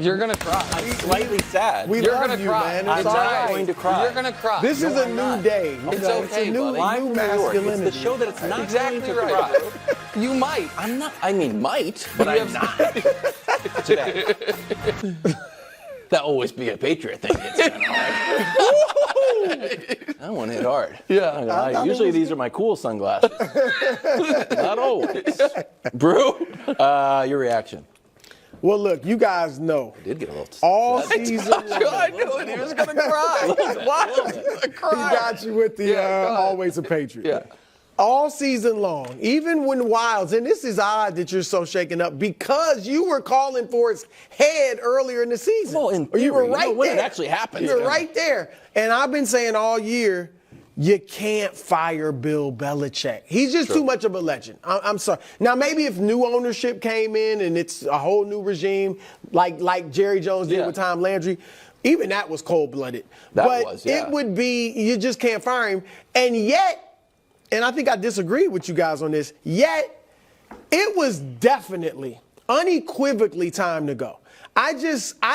You're going to cry. I'm slightly sad. You're going to cry. Man. It's I'm all not right. going to cry. You're going to cry. This is a new day. It's okay, it's a new, buddy. new masculinity. It's the show that it's not Exactly going to right. cry. You might. I'm not. I mean, might, but I'm not. Today. That always be a Patriot thing. It's kind of hard. I want to hit hard. Yeah. Usually these are my cool sunglasses. Not always. Brew, your reaction. Well, look, you guys know. I did get a little. All season long. I knew it. He was going to cry. Why was he going to He cry? got you with the Yeah, go ahead. always a Patriot. Yeah. All season long, even when Wildes, and this is odd that you're so shaken up because you were calling for his head earlier in the season. Well, in Or you were theory, right when there. it actually happens. You were right there. And I've been saying all year, you can't fire Bill Belichick. He's just too much of a legend. I'm sorry. Now, maybe if new ownership came in and it's a whole new regime, like Jerry Jones did with Tom Landry, even that was cold-blooded. But it would be, you just can't fire him. And yet, and I think I disagree with you guys on this, yet it was definitely, unequivocally time to go. I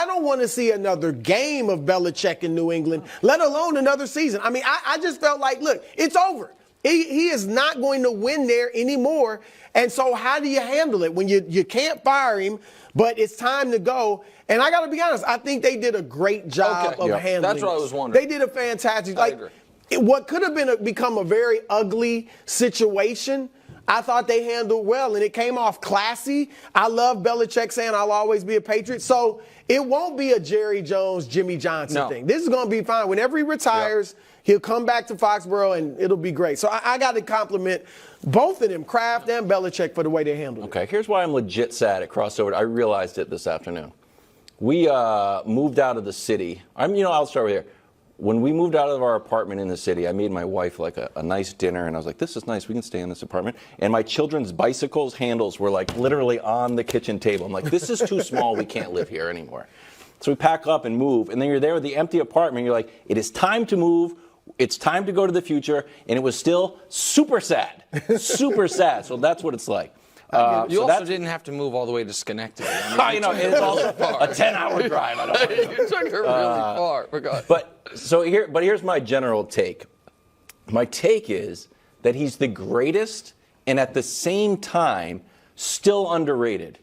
don't want to see another game of Belichick in New England, let alone another season. I mean, I just felt like, look, it's over. He is not going to win there anymore. And so how do you handle it when you can't fire him, but it's time to go? And I got to be honest, I think they did a great job of handling That's what I was wondering. They did a fantastic, I agree. What could have become a very ugly situation, I thought they handled well, and it came off classy. I love Belichick saying I'll always be a Patriot. So it won't be a Jerry Jones, Jimmy Johnson thing. This is going to be fine. Whenever he retires, he'll come back to Foxborough, and it'll be great. So I got to compliment both of them, Kraft and Belichick, for the way they handled it. Okay, here's why I'm legit sad it crossed over. I realized it this afternoon. We moved out of the city. I'll start with here. When we moved out of our apartment in the city, I made my wife like a nice dinner, and I was like, this is nice, we can stay in this apartment. And my children's bicycles handles were like literally on the kitchen table. I'm like, this is too small, we can't live here anymore. So we pack up and move, and then you're there with the empty apartment, and you're like, it is time to move, it's time to go to the future, and it was still super sad. Super sad, so that's what it's like. You also didn't have to move all the way to Schenectady. It's also a 10-hour drive. You took it really far. But here's my general take. My take is that he's the greatest and at the same time still underrated.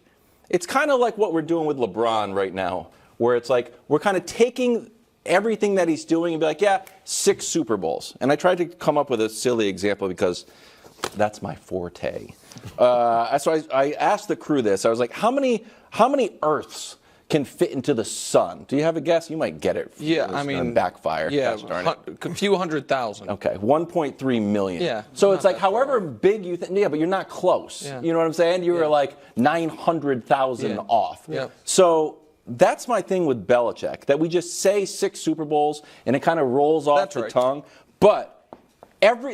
It's kind of like what we're doing with LeBron right now, where it's like we're kind of taking everything that he's doing and be like, 6 Super Bowls. And I tried to come up with a silly example because that's my forte. So I asked the crew this. I was like, how many Earths can fit into the sun? Do you have a guess? You might get it. Yeah, I mean, backfire. Yeah, a few 100,000. Okay, 1.3 million. Yeah. So it's like however big you think. Yeah, but you're not close. Yeah. You know what I'm saying? You were like 900,000 off. Yeah. So that's my thing with Belichick, that we just say 6 Super Bowls and it kind of rolls off the tongue. But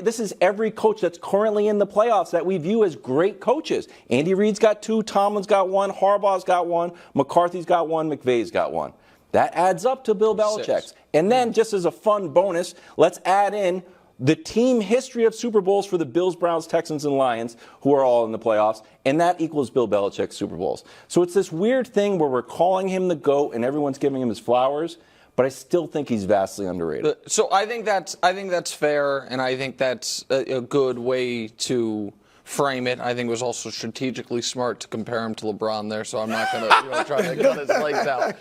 this is every coach that's currently in the playoffs that we view as great coaches. Andy Reid's got 2, Tomlin's got 1, Harbaugh's got 1, McCarthy's got 1, McVay's got 1. That adds up to Bill Belichick's. 6. And then, just as a fun bonus, let's add in the team history of Super Bowls for the Bills, Browns, Texans, and Lions, who are all in the playoffs, and that equals Bill Belichick's Super Bowls. So it's this weird thing where we're calling him the GOAT and everyone's giving him his flowers, but I still think he's vastly underrated. So I think that's fair, and I think that's a good way to frame it. I think it was also strategically smart to compare him to LeBron there, so I'm not going to try to cut his legs out.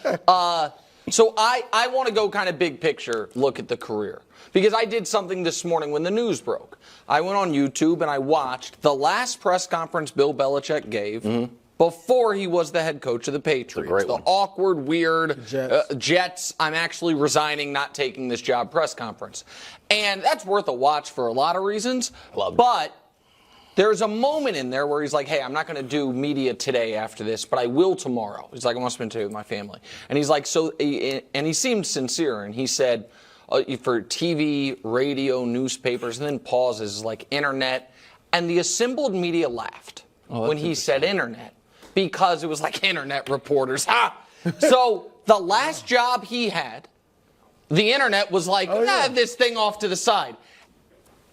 So I want to go kind of big picture look at the career, because I did something this morning when the news broke. I went on YouTube and I watched the last press conference Bill Belichick gave before he was the head coach of the Patriots. The awkward, weird Jets, I'm actually resigning, not taking this job press conference. And that's worth a watch for a lot of reasons. But there's a moment in there where he's like, hey, I'm not going to do media today after this, but I will tomorrow. He's like, I want to spend today with my family. And he's like, and he seemed sincere. And he said, for TV, radio, newspapers, and then pauses like internet. And the assembled media laughed when he said internet, because it was like internet reporters. So the last job he had, the internet was like, this thing off to the side.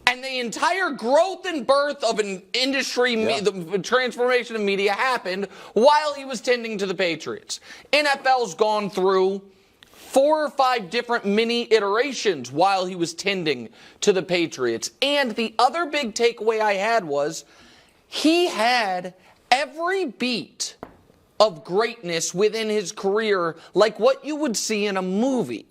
And the entire growth and birth of an industry, the transformation of media happened while he was tending to the Patriots. NFL's gone through 4 or 5 different mini iterations while he was tending to the Patriots. And the other big takeaway I had was he had every beat of greatness within his career like what you would see in a movie.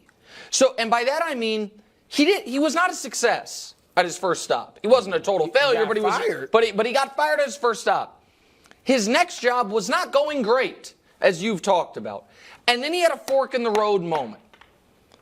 So, and by that I mean he was not a success at his first stop. He wasn't a total failure, but he was fired. but he got fired at his first stop. His next job was not going great, as you've talked about. And then he had a fork in the road moment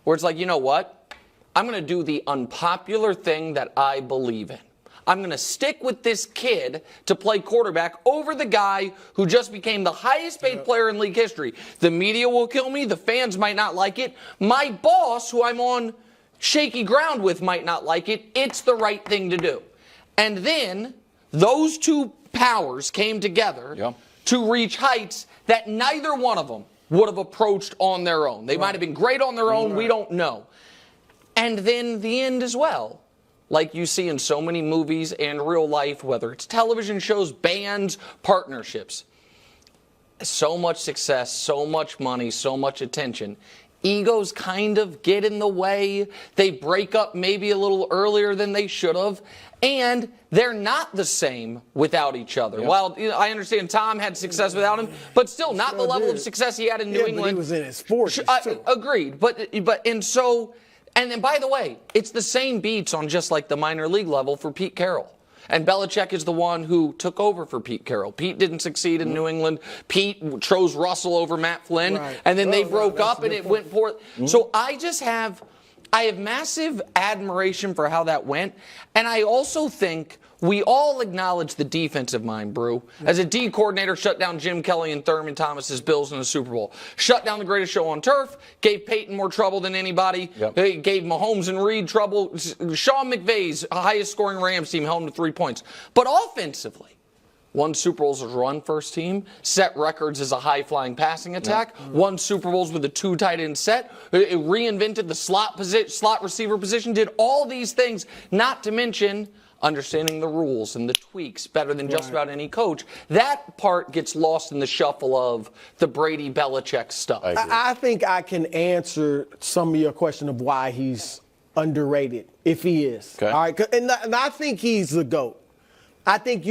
where it's like, you know what? I'm going to do the unpopular thing that I believe in. I'm going to stick with this kid to play quarterback over the guy who just became the highest paid player in league history. The media will kill me. The fans might not like it. My boss, who I'm on shaky ground with, might not like it. It's the right thing to do. And then those two powers came together to reach heights that neither one of them would have approached on their own. They might have been great on their own. We don't know. And then the end as well. Like you see in so many movies and real life, whether it's television shows, bands, partnerships. So much success, so much money, so much attention. Egos kind of get in the way. They break up maybe a little earlier than they should have. And they're not the same without each other. While I understand Tom had success without him, but still not the level of success he had in New England. But he was in his 40s, too. Agreed. And then, by the way, it's the same beats on just like the minor league level for Pete Carroll. And Belichick is the one who took over for Pete Carroll. Pete didn't succeed in New England. Pete chose Russell over Matt Flynn. And then they broke up and it went forth. So I have massive admiration for how that went. And I also think we all acknowledge the defensive mind, Brew. As a D coordinator, shut down Jim Kelly and Thurman Thomas's Bills in the Super Bowl. Shut down the greatest show on turf. Gave Peyton more trouble than anybody. Gave Mahomes and Reed trouble. Sean McVay's highest scoring Rams team held him to 3 points. But offensively, won Super Bowls as run first team, set records as a high-flying passing attack, won Super Bowls with a 2 tight end set, it reinvented the slot receiver position, did all these things, not to mention understanding the rules and the tweaks better than just about any coach. That part gets lost in the shuffle of the Brady-Belichick stuff. I think I can answer some of your question of why he's underrated, if he is. All right, and I think he's the GOAT. I think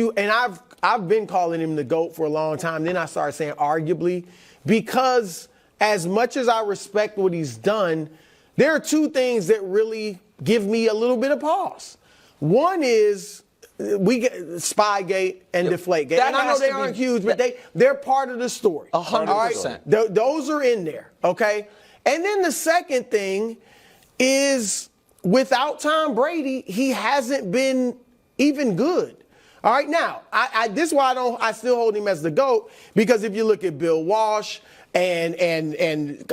I've been calling him the GOAT for a long time. Then I started saying arguably, because as much as I respect what he's done, there are 2 things that really give me a little bit of pause. One is we get Spygate and Deflategate. And I know they aren't huge, but they're part of the story. 100%. Those are in there, okay? And then the second thing is without Tom Brady, he hasn't been even good. All right, now, this is why I still hold him as the GOAT, because if you look at Bill Walsh and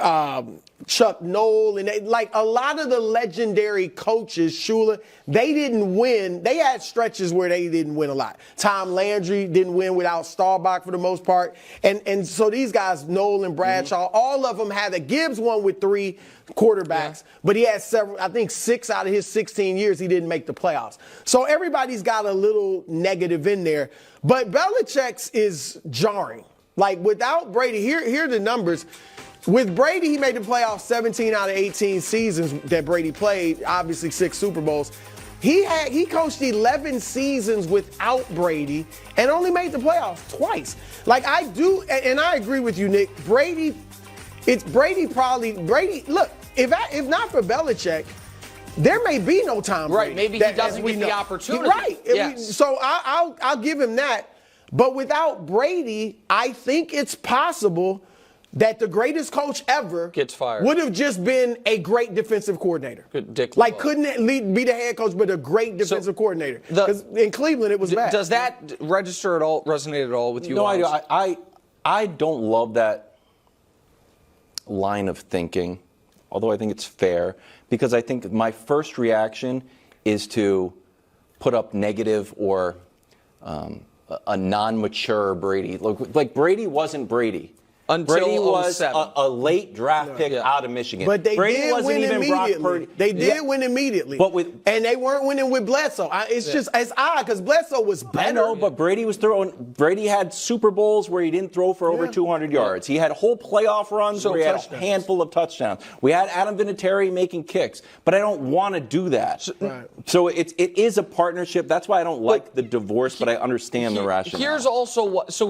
Chuck Noll, and like a lot of the legendary coaches, Shula, they didn't win. They had stretches where they didn't win a lot. Tom Landry didn't win without Staubach for the most part. And so these guys, Noll and Bradshaw, all of them had Gibbs won with 3 quarterbacks, but he had several, I think 6 out of his 16 years he didn't make the playoffs. So everybody's got a little negative in there. But Belichick's is jarring. Like without Brady, here are the numbers. With Brady, he made the playoffs 17 out of 18 seasons that Brady played, obviously 6 Super Bowls. He coached 11 seasons without Brady and only made the playoffs twice. Like I do, and I agree with you, Nick. Brady, look, if not for Belichick, there may be no Tom Brady. Right, maybe he doesn't get the opportunity. Right. Yes. So I'll give him that. But without Brady, I think it's possible that the greatest coach ever gets fired. Would have just been a great defensive coordinator. Good Dick like LeBeau. couldn't be the head coach, but a great defensive coordinator. Because in Cleveland, it was bad. Does that register at all, resonate at all with you? No, I do. I don't love that line of thinking, although I think it's fair, because I think my first reaction is to put up negative or a non-mature Brady. Like Brady wasn't Brady. Until Brady was 07. a late draft pick out of Michigan. But they Brady did wasn't win even Brock immediately. Purdy. They did win immediately. And they weren't winning with Bledsoe. It's odd because Bledsoe was better. I know, but Brady had Super Bowls where he didn't throw for over 200 yards. He had whole playoff runs where he had a handful of touchdowns. We had Adam Vinatieri making kicks, but I don't want to do that. So it is a partnership. That's why I don't like the divorce, but I understand the rationale.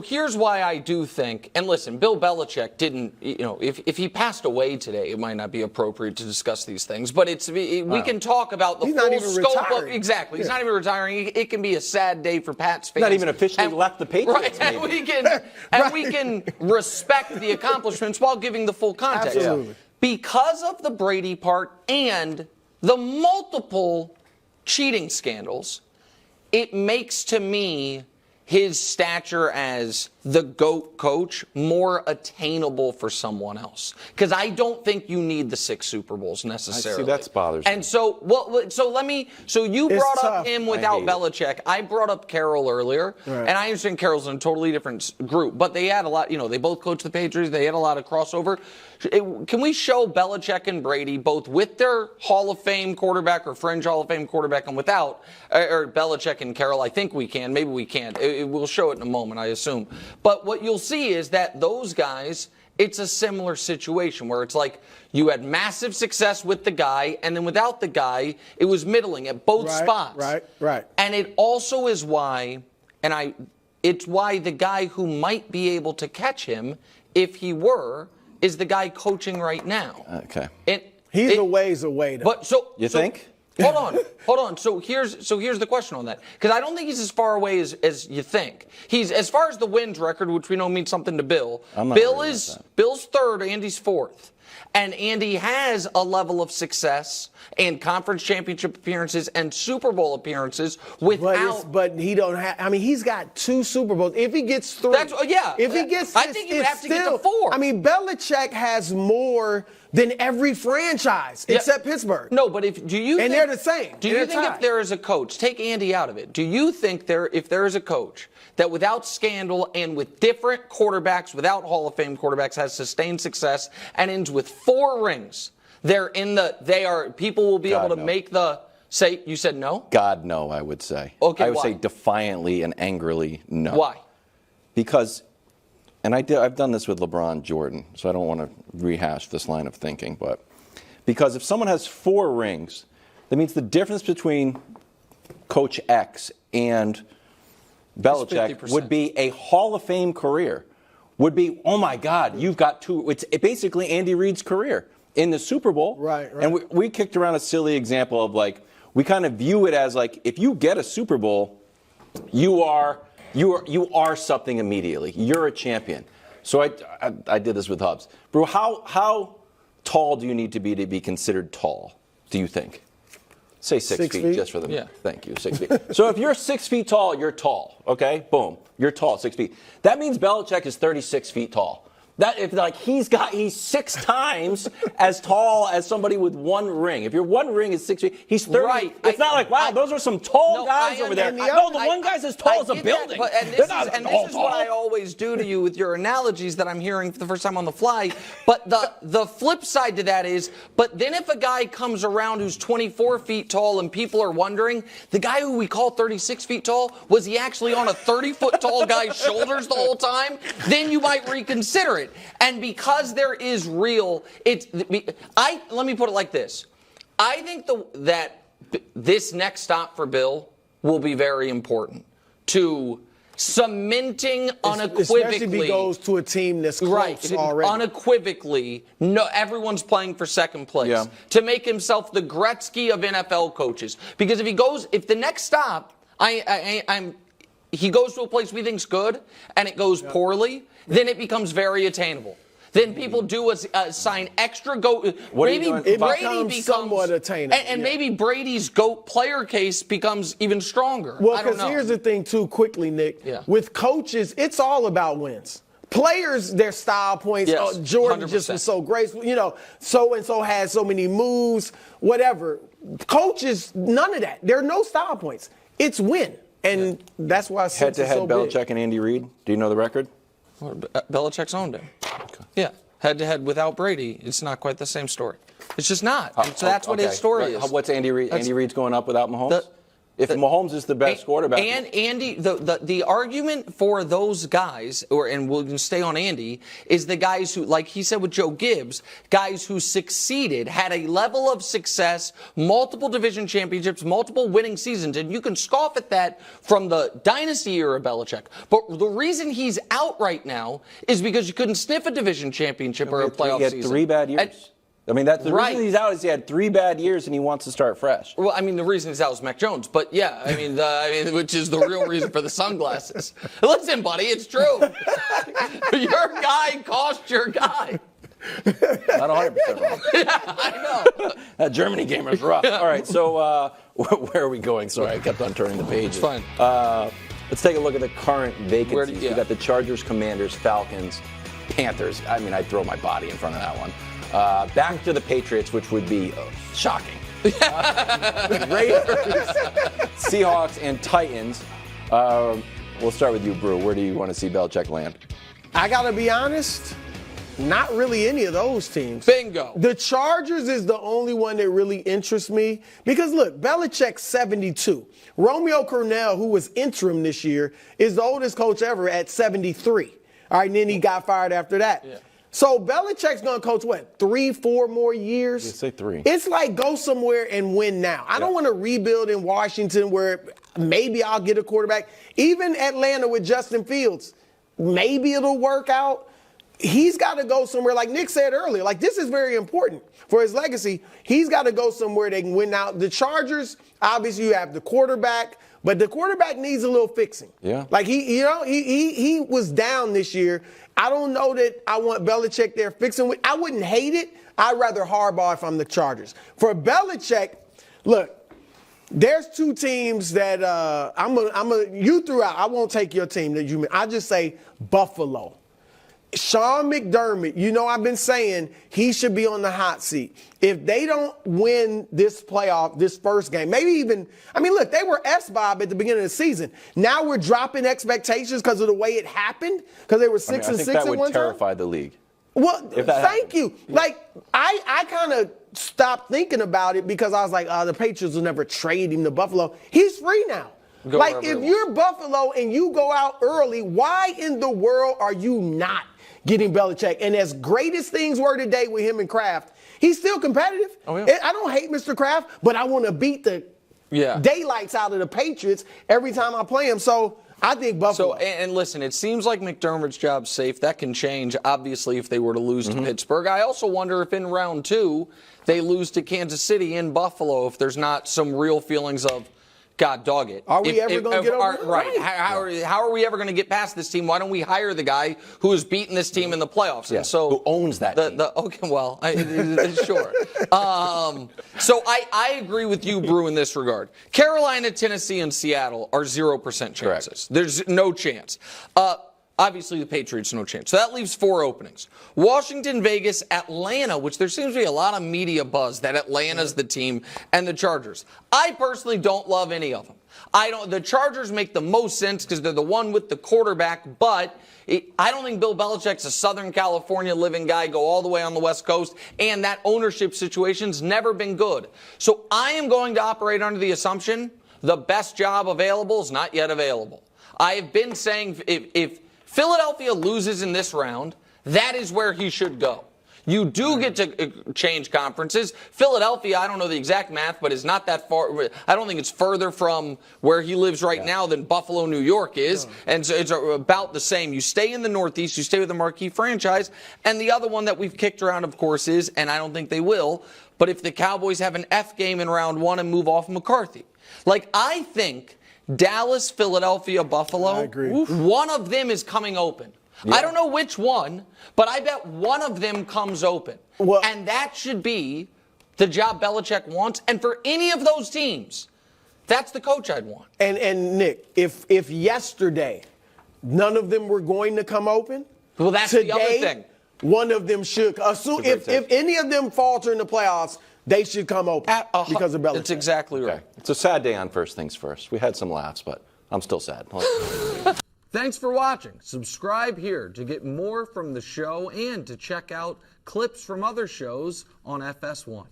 Here's why I do think, and listen, Bill Belichick didn't, if he passed away today, it might not be appropriate to discuss these things, but we can talk about the full scope of, exactly. He's not even retiring. It can be a sad day for Pats fans. Not even officially left the Patriots. Right, we can respect the accomplishments while giving the full context. Absolutely. Because of the Brady part and the multiple cheating scandals, it makes to me his stature as the GOAT coach more attainable for someone else. Because I don't think you need the 6 Super Bowls necessarily. See, that's bothers me. And so, so you brought up him without Belichick. I brought up Carroll earlier, and I understand Carroll's in a totally different group, but they had a lot, they both coached the Patriots, they had a lot of crossover. Can we show Belichick and Brady both with their Hall of Fame quarterback or fringe Hall of Fame quarterback and without, or Belichick and Carroll? I think we can. Maybe we can't. We'll show it in a moment, I assume. But what you'll see is that those guys, it's a similar situation where it's like you had massive success with the guy, and then without the guy, it was middling at both spots. Right. And it also is why, it's why the guy who might be able to catch him, if he were, is the guy coaching right now. Okay. He's a ways away, though. But you think? Hold on. So here's the question on that, because I don't think he's as far away as you think. He's, as far as the wins record, which we know means something to Bill. Bill's 3rd, Andy's 4th. And Andy has a level of success and conference championship appearances and Super Bowl appearances without. But he don't have. I mean, he's got 2 Super Bowls. If he gets 3, If he gets, I think you have to get to 4. I mean, Belichick has more than every franchise except Pittsburgh. No, but they're the same. Do you think if there is a coach, take Andy out of it, do you think if there is a coach that without scandal and with different quarterbacks, without Hall of Fame quarterbacks, has sustained success and ends with 4 rings, people will be able to make the say, you said no? God, no, I would say. Okay, I would why? say defiantly and angrily no. Why? Because, and I've done this with LeBron Jordan, so I don't want to rehash this line of thinking, but because if someone has 4 rings, that means the difference between Coach X and Belichick would be a Hall of Fame career. Would be, oh my God, you've got 2. It's basically Andy Reid's career in the Super Bowl. Right. And we kicked around a silly example of like, we kind of view it as like, if you get a Super Bowl, you are something immediately. You're a champion. So I did this with Hubs. Bro, how tall do you need to be considered tall, do you think? Say 6 feet, just for the thank you, 6 feet. So if you're 6 feet tall, you're tall. Okay, boom, you're tall, 6 feet. That means Belichick is 36 feet tall. He's 6 times as tall as somebody with 1 ring. If your 1 ring is 6 feet, he's 30. Right. It's not like, wow, those are some tall guys over there. No, the one guy's as tall as a building. This is what I always do to you with your analogies that I'm hearing for the first time on the fly. But the flip side to that is, but then if a guy comes around who's 24 feet tall and people are wondering, the guy who we call 36 feet tall, was he actually on a 30-foot tall guy's shoulders the whole time? Then you might reconsider it. And because there is let me put it like this. I think that this next stop for Bill will be very important to cementing unequivocally. Especially if he goes to a team that's close already. Unequivocally, no, everyone's playing for second place. Yeah. To make himself the Gretzky of NFL coaches. Because if the next stop, he goes to a place we think's good and it goes poorly, then it becomes very attainable. Then people do assign extra GOAT. Maybe Brady becomes somewhat attainable. And maybe Brady's GOAT player case becomes even stronger. Well, because here's the thing, too, quickly, Nick. Yeah. With coaches, it's all about wins. Players, their style points. Yes, Jordan 100%. just was so graceful. So-and-so had so many moves, whatever. Coaches, none of that. There are no style points. It's win. And that's why Head-to-head, Belichick and Andy Reid. Do you know the record? Belichick's owned him. Okay. Yeah, head-to-head without Brady, it's not quite the same story. It's just not. So that's what his story is. What's Andy Reid? Andy Reid's going up without Mahomes? If Mahomes is the best quarterback. And Andy, the argument for those guys, and we'll stay on Andy, is the guys who, like he said with Joe Gibbs, guys who succeeded, had a level of success, multiple division championships, multiple winning seasons. And you can scoff at that from the dynasty era of Belichick. But the reason he's out right now is because you couldn't sniff a division championship or a playoff season. He had 3 bad years. I mean, that's the reason he's out is he had 3 bad years and he wants to start fresh. Well, I mean, the reason he's out is Mac Jones, but yeah, I mean, which is the real reason for the sunglasses. Listen, buddy, it's true. Your guy cost your guy. Not 100% wrong. Yeah, I know. That Germany game was rough. All right, so where are we going? Sorry, I kept on turning the pages. It's fine. Let's take a look at the current vacancies. Yeah. We got the Chargers, Commanders, Falcons, Panthers. I mean, I'd throw my body in front of that one. Back to the Patriots, which would be shocking. Raiders, Seahawks, and Titans. We'll start with you, Brew. Where do you want to see Belichick land? I got to be honest, not really any of those teams. Bingo. The Chargers is the only one that really interests me because, look, Belichick's 72. Romeo Crennel, who was interim this year, is the oldest coach ever at 73. All right, and then he got fired after that. Yeah. So Belichick's going to coach, 3-4 more years? You say 3. It's like go somewhere and win now. I don't want to rebuild in Washington where maybe I'll get a quarterback. Even Atlanta with Justin Fields, maybe it'll work out. He's got to go somewhere, like Nick said earlier, like this is very important for his legacy. He's got to go somewhere they can win now. The Chargers, obviously you have the quarterback, but the quarterback needs a little fixing. Yeah. Like he was down this year. I don't know that I want Belichick there fixing. I wouldn't hate it. I'd rather hardball if I'm the Chargers. For Belichick, look, there's 2 teams that you threw out. I won't take your team that you. I just say Buffalo. Sean McDermott, I've been saying he should be on the hot seat. If they don't win this first game, maybe even, look, they were S-Bob at the beginning of the season. Now we're dropping expectations because of the way it happened, because they were 6-6 at one time. I think that would terrify the league. Well, thank you. Like, I kind of stopped thinking about it because I was like, the Patriots will never trade him to Buffalo. He's free now. Like, if you're Buffalo and you go out early, why in the world are you not getting Belichick? And as great as things were today with him and Kraft, he's still competitive. Oh, yeah. I don't hate Mr. Kraft, but I want to beat the daylights out of the Patriots every time I play him. So I think Buffalo. And listen, it seems like McDermott's job's safe. That can change, obviously, if they were to lose to Pittsburgh. I also wonder if in round 2 they lose to Kansas City in Buffalo, if there's not some real feelings of, God dog it. Are we ever going to get over it? Right. How are we ever going to get past this team? Why don't we hire the guy who has beaten this team in the playoffs? Yeah. And so who owns that team? Okay, well, sure. So I agree with you, Brew, in this regard. Carolina, Tennessee, and Seattle are 0% chances. Correct. There's no chance. Obviously, the Patriots, no chance. So that leaves 4 openings. Washington, Vegas, Atlanta, which there seems to be a lot of media buzz that Atlanta's the team, and the Chargers. I personally don't love any of them. The Chargers make the most sense because they're the one with the quarterback, but I don't think Bill Belichick's a Southern California living guy, go all the way on the West Coast, and that ownership situation's never been good. So I am going to operate under the assumption the best job available is not yet available. I have been saying if Philadelphia loses in this round, that is where he should go. You do get to change conferences. Philadelphia, I don't know the exact math, but is not that far. I don't think it's further from where he lives right now than Buffalo, New York is. And so it's about the same. You stay in the Northeast, you stay with the marquee franchise. And the other one that we've kicked around, of course, is, and I don't think they will, but if the Cowboys have an F game in round 1 and move off McCarthy. Like, I think Dallas, Philadelphia, Buffalo, I agree. One of them is coming open. Yeah. I don't know which one, but I bet one of them comes open. Well, and that should be the job Belichick wants. And for any of those teams, that's the coach I'd want. And Nick, if yesterday none of them were going to come open, well, that's today, the other thing. One of them should. Assume if any of them falter in the playoffs, they should come open because of Belichick. That's exactly right. Okay. It's a sad day on First Things First. We had some laughs, but I'm still sad. Thanks for watching. Subscribe here to get more from the show and to check out clips from other shows on FS1.